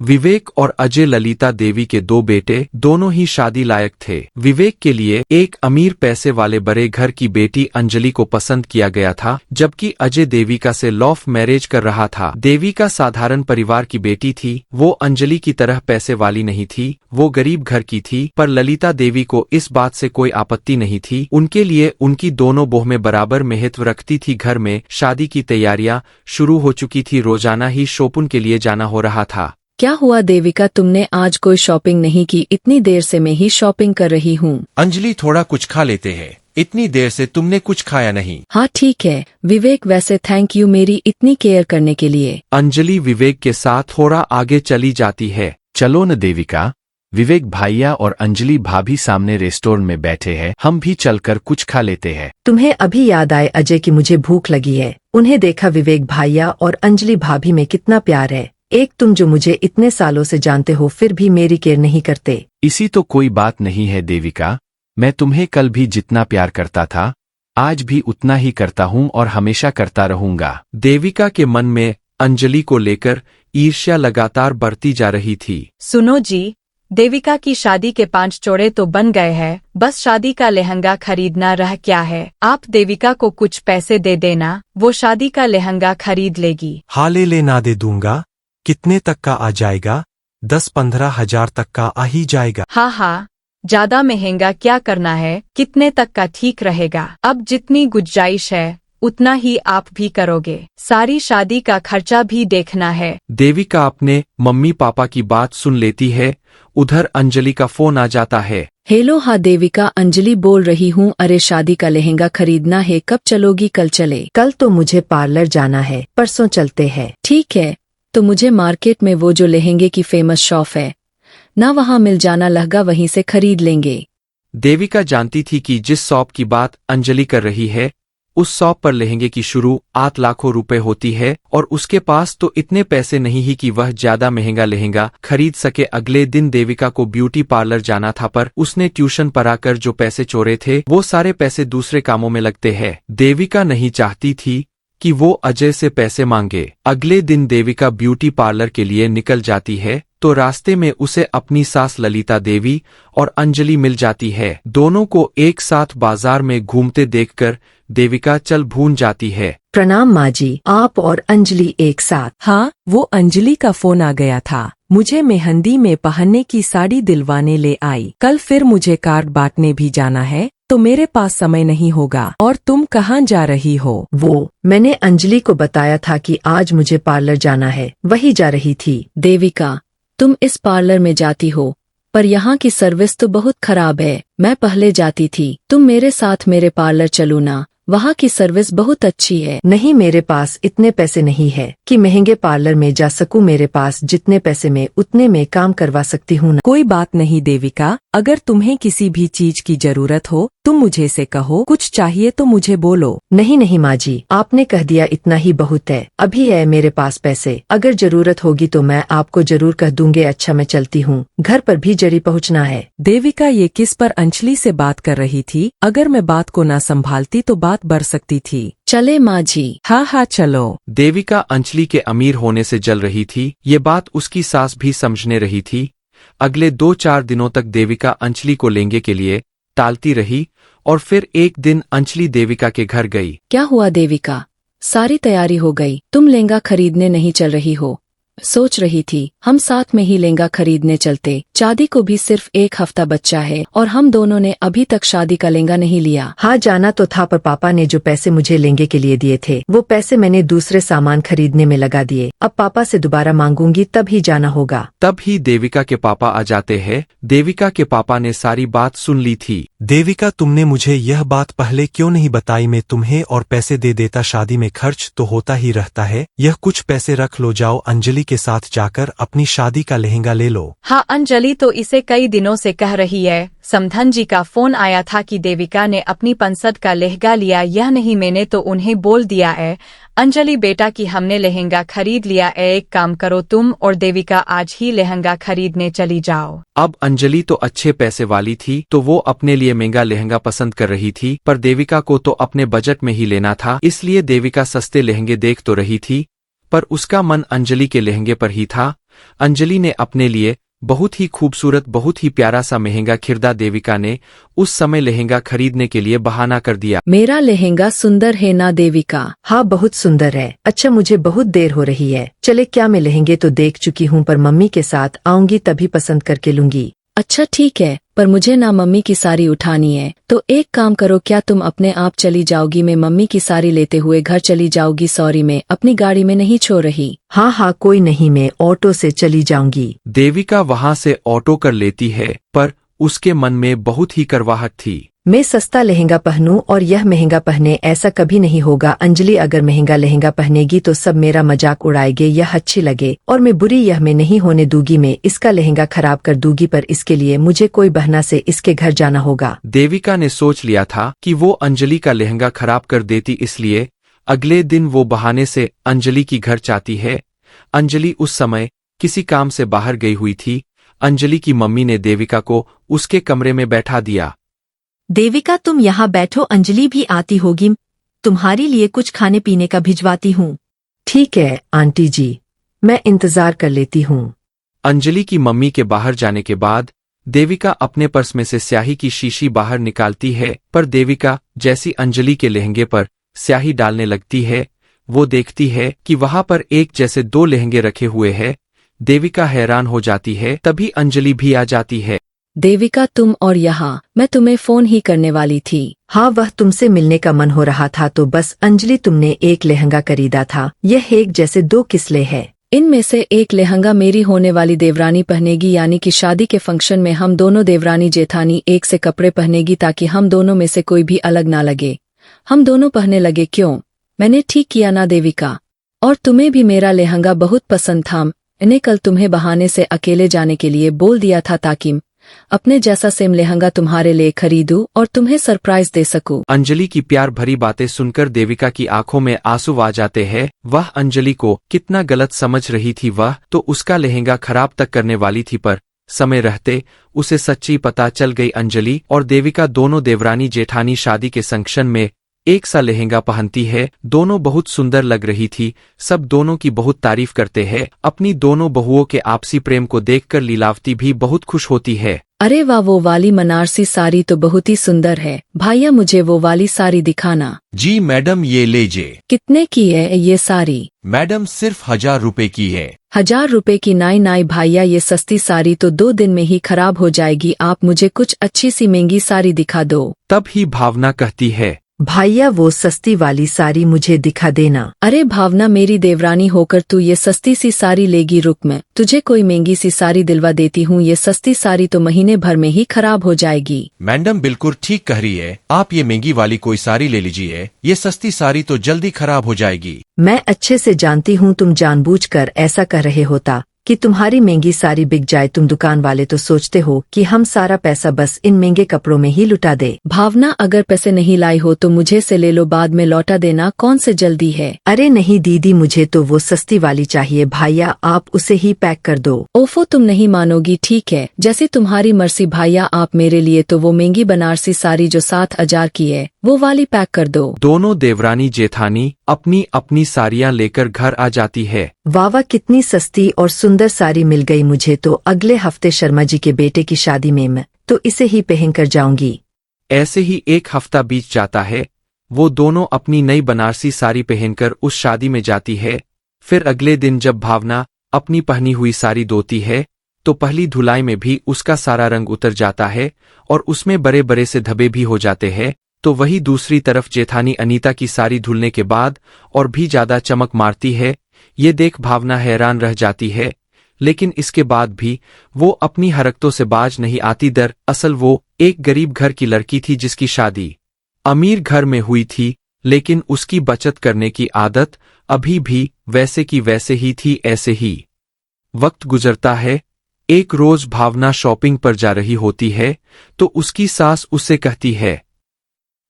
विवेक और अजय ललिता देवी के दो बेटे, दोनों ही शादी लायक थे। विवेक के लिए एक अमीर पैसे वाले बड़े घर की बेटी अंजलि को पसंद किया गया था, जबकि अजय देविका से लव मैरिज कर रहा था। देविका साधारण परिवार की बेटी थी, वो अंजलि की तरह पैसे वाली नहीं थी, वो गरीब घर की थी। पर ललिता देवी को इस बात से कोई आपत्ति नहीं थी, उनके लिए उनकी दोनों बहनें बराबर महत्व रखती थी। घर में शादी की तैयारियां शुरू हो चुकी थी, रोजाना ही शॉपिंग के लिए जाना हो रहा था। क्या हुआ देविका, तुमने आज कोई शॉपिंग नहीं की? इतनी देर से मैं ही शॉपिंग कर रही हूँ। अंजलि थोड़ा कुछ खा लेते हैं, इतनी देर से तुमने कुछ खाया नहीं। हाँ ठीक है विवेक, वैसे थैंक यू मेरी इतनी केयर करने के लिए। अंजलि विवेक के साथ थोड़ा आगे चली जाती है। चलो न देविका, विवेक भैया और अंजलि भाभी सामने रेस्टोरेंट में बैठे हैं, हम भी चलकर कुछ खा लेते हैं। तुम्हें अभी याद आए अजय कि मुझे भूख लगी है। उन्हें देखा विवेक भैया और अंजलि भाभी में कितना प्यार है। एक तुम जो मुझे इतने सालों से जानते हो फिर भी मेरी केयर नहीं करते। इसी तो कोई बात नहीं है देविका, मैं तुम्हें कल भी जितना प्यार करता था आज भी उतना ही करता हूँ और हमेशा करता रहूंगा। देविका के मन में अंजलि को लेकर ईर्ष्या लगातार बढ़ती जा रही थी। सुनो जी, देविका की शादी के 5 जोड़े तो बन गए हैं, बस शादी का लहंगा खरीदना रह क्या है। आप देविका को कुछ पैसे दे देना, वो शादी का लहंगा खरीद लेगी। हाँ ले लेना दे दूंगा। कितने तक का आ जाएगा? 10-15 हजार तक का आ ही जाएगा। हाँ, ज्यादा महंगा क्या करना है, कितने तक का ठीक रहेगा। अब जितनी गुंजाइश है उतना ही आप भी करोगे, सारी शादी का खर्चा भी देखना है। देविका अपने मम्मी पापा की बात सुन लेती है। उधर अंजलि का फोन आ जाता है। हेलो, हाँ देविका, अंजलि बोल रही हूँ। अरे शादी का लहंगा खरीदना है, कब चलोगी? कल चले। कल तो मुझे पार्लर जाना है, परसों चलते हैं। ठीक है, तो मुझे मार्केट में वो जो लहंगे की फेमस शॉप है ना, वहाँ मिल जाना, लहंगा वहीं से खरीद लेंगे। देविका जानती थी कि जिस शॉप की बात अंजलि कर रही है उस शॉप पर लहंगे की शुरुआत लाखों रुपए होती है, और उसके पास तो इतने पैसे नहीं ही कि वह ज्यादा महंगा लहंगा खरीद सके। अगले दिन देविका को ब्यूटी पार्लर जाना था, पर उसने ट्यूशन पढ़ाकर जो पैसे चोरे थे वो सारे पैसे दूसरे कामों में लगते हैं। देविका नहीं चाहती थी कि वो अजय से पैसे मांगे। अगले दिन देविका ब्यूटी पार्लर के लिए निकल जाती है तो रास्ते में उसे अपनी सास ललिता देवी और अंजलि मिल जाती है। दोनों को एक साथ बाजार में घूमते देखकर देविका चल भून जाती है। प्रणाम माँ जी, आप और अंजलि एक साथ? हाँ, वो अंजलि का फोन आ गया था, मुझे मेहंदी में पहनने की साड़ी दिलवाने ले आई। कल फिर मुझे कार्ड बांटने भी जाना है, तो मेरे पास समय नहीं होगा। और तुम कहाँ जा रही हो? वो मैंने अंजलि को बताया था कि आज मुझे पार्लर जाना है, वही जा रही थी। देविका, तुम इस पार्लर में जाती हो, पर यहाँ की सर्विस तो बहुत खराब है। मैं पहले जाती थी, तुम मेरे साथ मेरे पार्लर चलो ना, वहाँ की सर्विस बहुत अच्छी है। नहीं, मेरे पास इतने पैसे नहीं है कि महंगे पार्लर में जा सकूं। मेरे पास जितने पैसे में उतने में काम करवा सकती हूँ। कोई बात नहीं देविका, अगर तुम्हें किसी भी चीज की जरूरत हो तुम मुझे से कहो, कुछ चाहिए तो मुझे बोलो। नहीं माँ जी, आपने कह दिया इतना ही बहुत है। अभी है मेरे पास पैसे, अगर जरूरत होगी तो मैं आपको जरूर कह दूंगे। अच्छा मैं चलती हूँ, घर पर भी जरी पहुँचना है। देविका ये किस पर अंजलि से बात कर रही थी? अगर मैं बात को ना संभालती तो बात बढ़ सकती थी। चले माँ जी। हाँ चलो। देविका अंजलि के अमीर होने से जल रही थी, ये बात उसकी सास भी समझने रही थी। अगले 2-4 दिनों तक देविका अंजलि को लहंगे के लिए टालती रही, और फिर एक दिन अंजलि देविका के घर गई। क्या हुआ देविका, सारी तैयारी हो गई, तुम लहंगा खरीदने नहीं चल रही हो? सोच रही थी हम साथ में ही लहंगा खरीदने चलते। शादी को भी सिर्फ 1 हफ्ता बच्चा है और हम दोनों ने अभी तक शादी का लहंगा नहीं लिया। हाँ जाना तो था, पर पापा ने जो पैसे मुझे लहंगे के लिए दिए थे वो पैसे मैंने दूसरे सामान खरीदने में लगा दिए। अब पापा से दोबारा मांगूंगी तब ही जाना होगा। तब ही देविका के पापा आ जाते हैं। देविका के पापा ने सारी बात सुन ली थी। देविका, तुमने मुझे यह बात पहले क्यों नहीं बताई? मैं तुम्हें और पैसे दे देता, शादी में खर्च तो होता ही रहता है। यह कुछ पैसे रख लो, जाओ अंजलि के साथ जाकर अपनी शादी का लहंगा ले लो। हाँ, अंजलि तो इसे कई दिनों से कह रही है। समधन जी का फोन आया था कि देविका ने अपनी पसंद का लहंगा लिया। यह नहीं, मैंने तो उन्हें बोल दिया है अंजलि बेटा कि हमने लहंगा खरीद लिया। एक काम करो, तुम और देविका आज ही लहंगा खरीदने चली जाओ। अब अंजलि तो अच्छे पैसे वाली थी, तो वो अपने लिए महंगा लहंगा पसंद कर रही थी, पर देविका को तो अपने बजट में ही लेना था। इसलिए देविका सस्ते लहंगे देख तो रही थी, पर उसका मन अंजलि के लहंगे पर ही था। अंजलि ने अपने लिए बहुत ही खूबसूरत, बहुत ही प्यारा सा लहंगा खरीदा। देविका ने उस समय लहंगा खरीदने के लिए बहाना कर दिया। मेरा लहंगा सुंदर है ना देविका? हाँ, बहुत सुंदर है। अच्छा, मुझे बहुत देर हो रही है, चले क्या? मैं लहंगे तो देख चुकी हूँ, पर मम्मी के साथ आऊंगी तभी पसंद करके लूंगी। अच्छा ठीक है, पर मुझे ना मम्मी की साड़ी उठानी है, तो एक काम करो, क्या तुम अपने आप चली जाओगी? मैं मम्मी की साड़ी लेते हुए घर चली जाऊंगी। सॉरी, मैं अपनी गाड़ी में नहीं छोड़ रही। हाँ हाँ, कोई नहीं, मैं ऑटो से चली जाऊंगी। देविका वहां से ऑटो कर लेती है, पर उसके मन में बहुत ही करवाहट थी। मैं सस्ता लहंगा पहनूं और यह महंगा पहने, ऐसा कभी नहीं होगा। अंजलि अगर महंगा लहंगा पहनेगी तो सब मेरा मजाक उड़ाएंगे, यह अच्छी लगे और मैं बुरी यह मैं नहीं होने दूंगी। मैं इसका लहंगा खराब कर दूंगी, पर इसके लिए मुझे कोई बहाना से इसके घर जाना होगा। देविका ने सोच लिया था कि वो अंजलि का लहंगा खराब कर देती, इसलिए अगले दिन वो बहाने से अंजलि की घर जाती है। अंजलि उस समय किसी काम से बाहर गई हुई थी। अंजलि की मम्मी ने देविका को उसके कमरे में बैठा दिया। देविका, तुम यहाँ बैठो, अंजलि भी आती होगी, तुम्हारे लिए कुछ खाने पीने का भिजवाती हूँ। ठीक है आंटी जी, मैं इंतजार कर लेती हूँ। अंजलि की मम्मी के बाहर जाने के बाद देविका अपने पर्स में से स्याही की शीशी बाहर निकालती है, पर देविका जैसी अंजलि के लहंगे पर स्याही डालने लगती है, वो देखती है कि वहां पर एक जैसे दो लहंगे रखे हुए हैं। देविका हैरान हो जाती है, तभी अंजलि भी आ जाती है। देविका, तुम और यहाँ? मैं तुम्हें फोन ही करने वाली थी। हाँ, वह तुमसे मिलने का मन हो रहा था तो बस। अंजलि, तुमने एक लहंगा खरीदा था, यह एक जैसे दो किस्ले है। इनमें से एक लहंगा मेरी होने वाली देवरानी पहनेगी, यानी कि शादी के फंक्शन में हम दोनों देवरानी जेठानी एक से कपड़े पहनेगी, ताकि हम दोनों में से कोई भी अलग ना लगे। हम दोनों पहनने लगे। क्यों, मैंने ठीक किया ना देविका? और तुम्हें भी मेरा लहंगा बहुत पसंद था। मैंने कल तुम्हें बहाने से अकेले जाने के लिए बोल दिया था, ताकि अपने जैसा सेम लहंगा तुम्हारे लिए खरीदूं और तुम्हें सरप्राइज दे सकूं। अंजलि की प्यार भरी बातें सुनकर देविका की आंखों में आंसू आ जाते हैं। वह अंजलि को कितना गलत समझ रही थी। वह तो उसका लहंगा खराब तक करने वाली थी, पर समय रहते उसे सच्ची पता चल गई। अंजलि और देविका दोनों देवरानी जेठानी शादी के फंक्शन में एक सा लहंगा पहनती है। दोनों बहुत सुंदर लग रही थी। सब दोनों की बहुत तारीफ करते हैं। अपनी दोनों बहुओं के आपसी प्रेम को देखकर लीलावती भी बहुत खुश होती है। अरे वाह, वो वाली बनारसी साड़ी तो बहुत ही सुंदर है। भैया, मुझे वो वाली साड़ी दिखाना। जी मैडम, ये लीजिए। कितने की है ये साड़ी? मैडम, सिर्फ 1000 रुपए की है। 1000 रुपए की? नाई नाई भैया, ये सस्ती साड़ी तो 2 दिन में ही खराब हो जाएगी। आप मुझे कुछ अच्छी सी महंगी साड़ी दिखा दो। तब ही भावना कहती है, भैया, वो सस्ती वाली साड़ी मुझे दिखा देना। अरे भावना, मेरी देवरानी होकर तू ये सस्ती सी साड़ी लेगी? रुक, मैं तुझे कोई महंगी सी साड़ी दिलवा देती हूँ। ये सस्ती साड़ी तो महीने भर में ही खराब हो जाएगी। मैडम बिल्कुल ठीक कह रही है, आप ये महंगी वाली कोई साड़ी ले लीजिए, ये सस्ती साड़ी तो जल्दी खराब हो जाएगी। मैं अच्छे से जानती हूँ तुम जानबूझकर ऐसा कर रहे होता कि तुम्हारी महंगी साड़ी बिक जाए। तुम दुकान वाले तो सोचते हो कि हम सारा पैसा बस इन महंगे कपड़ों में ही लुटा दे। भावना, अगर पैसे नहीं लाई हो तो मुझे से ले लो, बाद में लौटा देना। कौन से जल्दी है? अरे नहीं दीदी, मुझे तो वो सस्ती वाली चाहिए। भैया, आप उसे ही पैक कर दो। ओफो, तुम नहीं मानोगी। ठीक है, जैसी तुम्हारी मर्जी भैया। आप मेरे लिए तो वो महंगी बनारसी साड़ी जो 7000 की है, वो वाली पैक कर दो। दोनों देवरानी जेठानी अपनी अपनी साड़ियां लेकर घर आ जाती है। वाह, कितनी सस्ती और सुंदर साड़ी मिल गई मुझे तो। अगले हफ्ते शर्मा जी के बेटे की शादी में मैं तो इसे ही पहनकर जाऊंगी। ऐसे ही एक हफ्ता बीत जाता है। वो दोनों अपनी नई बनारसी साड़ी पहनकर उस शादी में जाती है। फिर अगले दिन जब भावना अपनी पहनी हुई साड़ी धोती है तो पहली धुलाई में भी उसका सारा रंग उतर जाता है और उसमें बड़े बड़े से धब्बे भी हो जाते हैं। तो वही दूसरी तरफ जेठानी अनीता की साड़ी धुलने के बाद और भी ज्यादा चमक मारती है। ये देख भावना हैरान रह जाती है, लेकिन इसके बाद भी वो अपनी हरकतों से बाज नहीं आती। दरअसल वो एक गरीब घर की लड़की थी जिसकी शादी अमीर घर में हुई थी, लेकिन उसकी बचत करने की आदत अभी भी वैसे की वैसे ही थी। ऐसे ही वक्त गुजरता है। एक रोज भावना शॉपिंग पर जा रही होती है तो उसकी सास उससे कहती है,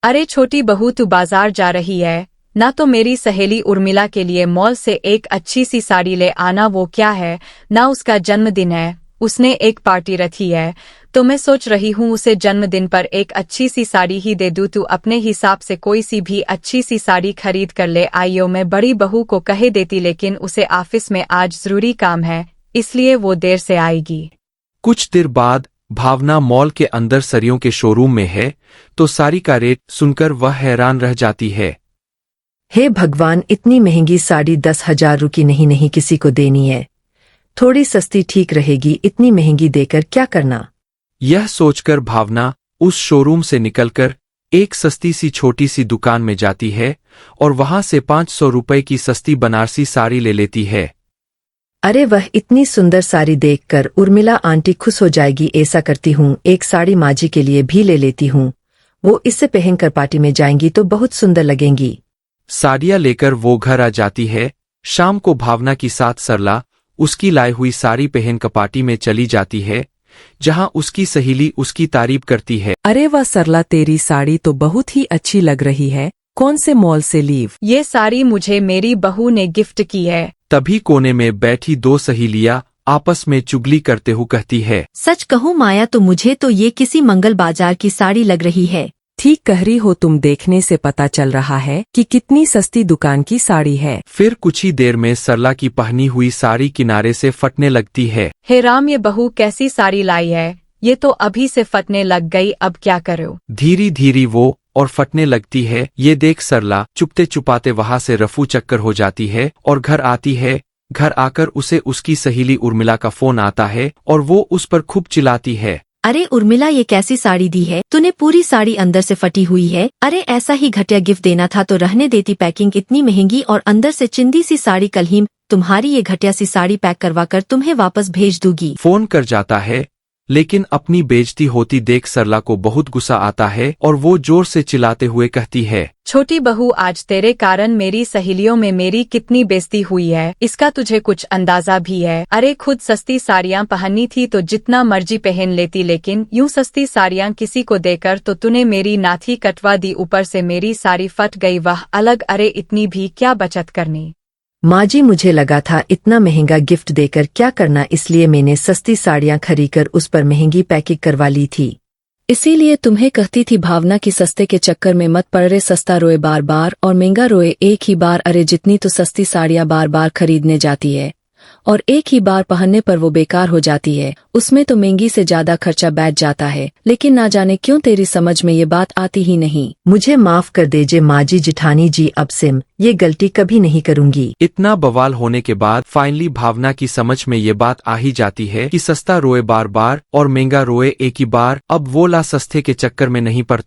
अरे छोटी बहू, तू बाजार जा रही है ना, तो मेरी सहेली उर्मिला के लिए मॉल से एक अच्छी सी साड़ी ले आना। वो क्या है ना, उसका जन्मदिन है, उसने एक पार्टी रखी है, तो मैं सोच रही हूँ उसे जन्मदिन पर एक अच्छी सी साड़ी ही दे दूँ। तू अपने हिसाब से कोई सी भी अच्छी सी साड़ी खरीद कर ले आइयो। मैं बड़ी बहू को कह देती, लेकिन उसे ऑफिस में आज जरूरी काम है, इसलिए वो देर से आएगी। कुछ देर बाद भावना मॉल के अंदर सरियों के शोरूम में है तो साड़ी का रेट सुनकर वह हैरान रह जाती है। हे भगवान, इतनी महंगी साड़ी 10,000 की नहीं किसी को देनी है। थोड़ी सस्ती ठीक रहेगी, इतनी महंगी देकर क्या करना। यह सोचकर भावना उस शोरूम से निकलकर एक सस्ती सी छोटी सी दुकान में जाती है और वहां से 500 रुपए की सस्ती बनारसी साड़ी ले लेती है। अरे वह, इतनी सुंदर साड़ी देखकर उर्मिला आंटी खुश हो जाएगी। ऐसा करती हूँ, एक साड़ी माजी के लिए भी ले लेती हूँ, वो इससे पहनकर पार्टी में जाएंगी तो बहुत सुंदर लगेंगी। साड़ियां लेकर वो घर आ जाती है। शाम को भावना की साथ सरला उसकी लाई हुई साड़ी पहन कर पार्टी में चली जाती है, जहां उसकी सहेली उसकी तारीफ करती है। अरे वाह सरला, तेरी साड़ी तो बहुत ही अच्छी लग रही है। कौन से मॉल से लीव? ये साड़ी मुझे मेरी बहू ने गिफ्ट की है। तभी कोने में बैठी दो सहेलियां आपस में चुगली करते हुए कहती है, सच कहूँ माया, तो मुझे तो ये किसी मंगल बाजार की साड़ी लग रही है। ठीक कह रही हो तुम, देखने से पता चल रहा है कि कितनी सस्ती दुकान की साड़ी है। फिर कुछ ही देर में सरला की पहनी हुई साड़ी किनारे से फटने लगती है। हे राम, ये बहू कैसी साड़ी लाई है, ये तो अभी से फटने लग गई, अब क्या करो। धीरे धीरे वो और फटने लगती है। ये देख सरला चुपते चुपाते वहां से रफू चक्कर हो जाती है और घर आती है। घर आकर उसे उसकी सहेली उर्मिला का फोन आता है और वो उस पर खूब चिल्लाती है। अरे उर्मिला, ये कैसी साड़ी दी है तूने, पूरी साड़ी अंदर से फटी हुई है। अरे ऐसा ही घटिया गिफ्ट देना था तो रहने देती, पैकिंग इतनी महंगी और अंदर से चिंदी सी साड़ी। कल ही तुम्हारी ये घटिया सी साड़ी पैक करवा कर तुम्हें वापस भेज दूंगी। फोन कर जाता है, लेकिन अपनी बेइज्जती होती देख सरला को बहुत गुस्सा आता है और वो जोर से चिल्लाते हुए कहती है, छोटी बहू, आज तेरे कारण मेरी सहेलियों में मेरी कितनी बेइज्जती हुई है, इसका तुझे कुछ अंदाजा भी है। अरे खुद सस्ती साड़ियाँ पहननी थी तो जितना मर्जी पहन लेती, लेकिन यूं सस्ती साड़ियाँ किसी को देकर तो तूने मेरी नाथी कटवा दी, ऊपर से मेरी साड़ी फट गई, वह अलग। अरे इतनी भी क्या बचत करनी। माजी, मुझे लगा था इतना महंगा गिफ्ट देकर क्या करना, इसलिए मैंने सस्ती साड़ियां खरीदकर उस पर महंगी पैकिंग करवा ली थी। इसीलिए तुम्हें कहती थी भावना की सस्ते के चक्कर में मत पड़ रे, सस्ता रोए बार बार और महंगा रोए एक ही बार। अरे जितनी तो सस्ती साड़ियां बार बार खरीदने जाती है और एक ही बार पहनने पर वो बेकार हो जाती है, उसमें तो महंगी से ज्यादा खर्चा बैठ जाता है। लेकिन ना जाने क्यों तेरी समझ में ये बात आती ही नहीं। मुझे माफ कर दीजिए माजी जिठानी जी, अब से ये गलती कभी नहीं करूंगी। इतना बवाल होने के बाद फाइनली भावना की समझ में ये बात आ ही जाती है कि सस्ता रोए बार बार और महंगा रोए एक ही बार। अब वो ला सस्ते के चक्कर में नहीं पड़ती।